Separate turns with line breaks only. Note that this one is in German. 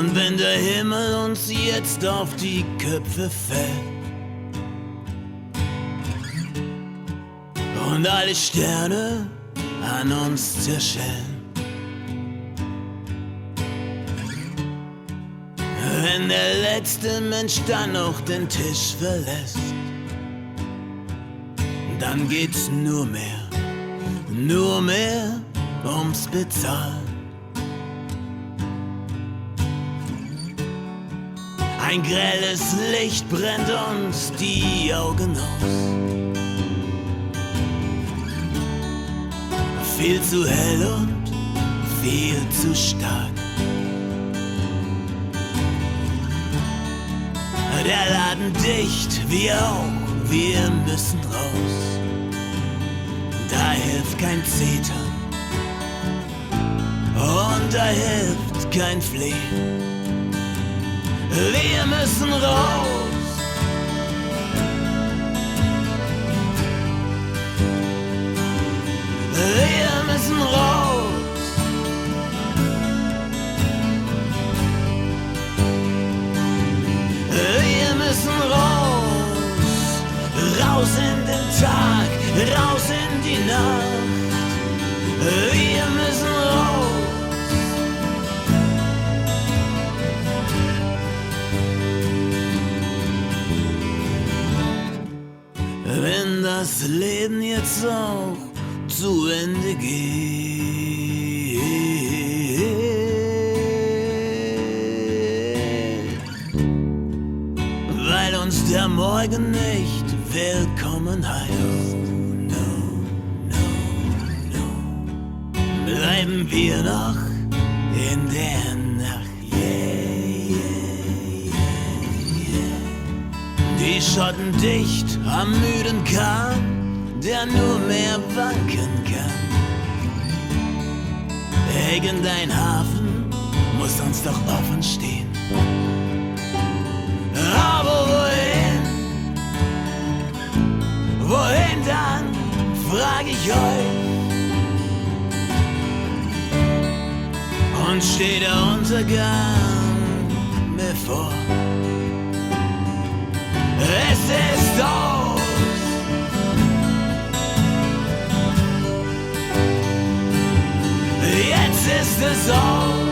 Und wenn der Himmel uns jetzt auf die Köpfe fällt und alle Sterne an uns zerschellen, wenn der letzte Mensch dann noch den Tisch verlässt, dann geht's nur mehr ums Bezahlen. Ein grelles Licht brennt uns die Augen aus. Viel zu hell und viel zu stark. Der Laden dicht, wir auch, wir müssen raus. Da hilft kein Zetern und da hilft kein Flehen. Wir müssen raus. Wir müssen raus. Wir müssen raus. Raus in den Tag, raus in die Nacht. Wir müssen raus. Wenn das Leben jetzt auch zu Ende geht, weil uns der Morgen nicht willkommen heißt, bleiben wir noch in der Nacht. Die Schotten dicht am müden Kahn, der nur mehr wanken kann. Irgendein Hafen muss uns doch offen stehen. Aber wohin? Wohin dann, frag ich euch. Und steht der Untergang bevor. Es ist aus. Jetzt ist es aus.